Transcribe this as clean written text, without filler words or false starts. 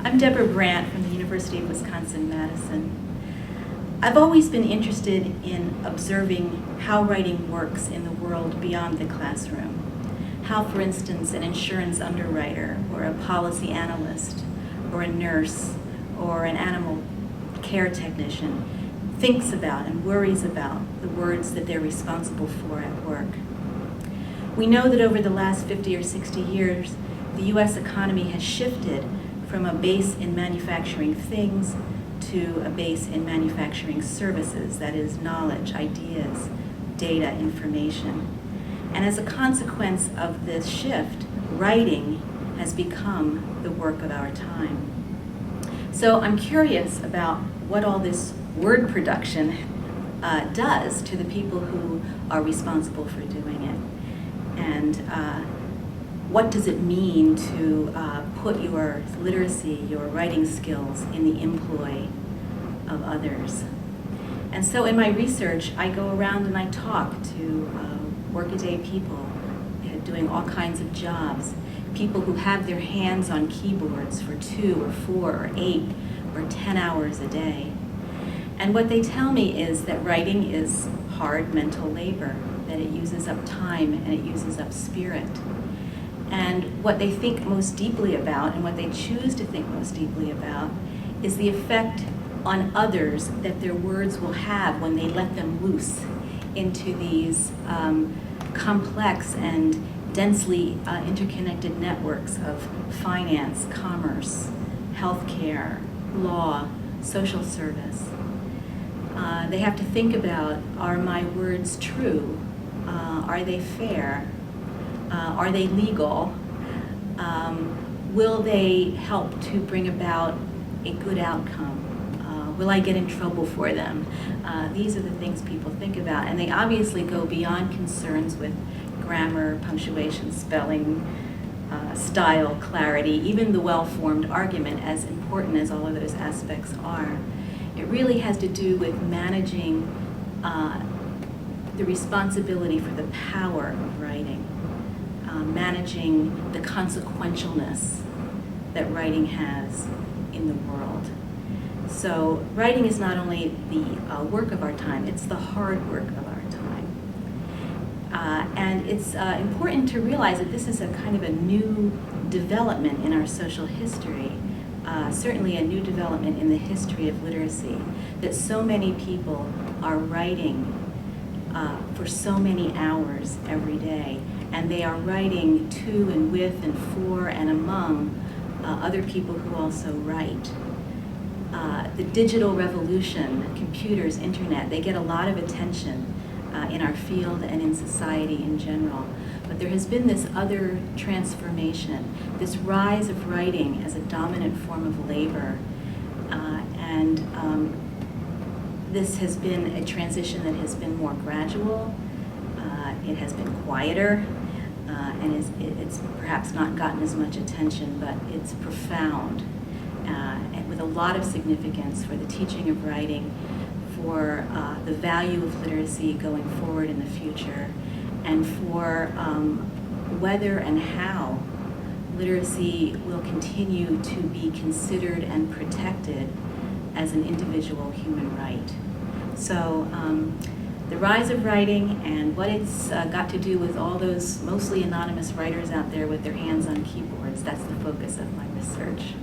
I'm Deborah Brandt from the University of Wisconsin-Madison. I've always been interested in observing how writing works in the world beyond the classroom. How, for instance, an insurance underwriter or a policy analyst or a nurse or an animal care technician thinks about and worries about the words that they're responsible for at work. We know that over the last 50 or 60 years, the U.S. economy has shifted from a base in manufacturing things to a base in manufacturing services, that is, knowledge, ideas, data, information. And as a consequence of this shift, writing has become the work of our time. So I'm curious about what all this word production does to the people who are responsible for doing it. And what does it mean to put your literacy, your writing skills in the employ of others? And so in my research, I go around and I talk to workaday people doing all kinds of jobs, people who have their hands on keyboards for 2 or 4 or 8 or 10 hours a day. And what they tell me is that writing is hard mental labor, that it uses up time and it uses up spirit. And what they think most deeply about, and what they choose to think most deeply about, is the effect on others that their words will have when they let them loose into these complex and densely interconnected networks of finance, commerce, healthcare, law, social service. They have to think about, are my words true? Are they fair? Are they legal? Will they help to bring about a good outcome? Will I get in trouble for them? These are the things people think about, and they obviously go beyond concerns with grammar, punctuation, spelling, style, clarity, even the well-formed argument, as important as all of those aspects are. It really has to do with managing the responsibility for the power of writing, managing the consequentialness that writing has in the world. So writing is not only the work of our time, it's the hard work of our time. And it's important to realize that this is a kind of a new development in our social history, certainly a new development in the history of literacy, that so many people are writing for so many hours every day, and they are writing to and with and for and among other people who also write. The digital revolution, computers, internet, they get a lot of attention in our field and in society in general. But there has been this other transformation, this rise of writing as a dominant form of labor. This has been a transition that has been more gradual, it has been quieter, and it's perhaps not gotten as much attention, but it's profound, and with a lot of significance for the teaching of writing, for the value of literacy going forward in the future, and for whether and how literacy will continue to be considered and protected as an individual human right. So the rise of writing and what it's got to do with all those mostly anonymous writers out there with their hands on keyboards, that's the focus of my research.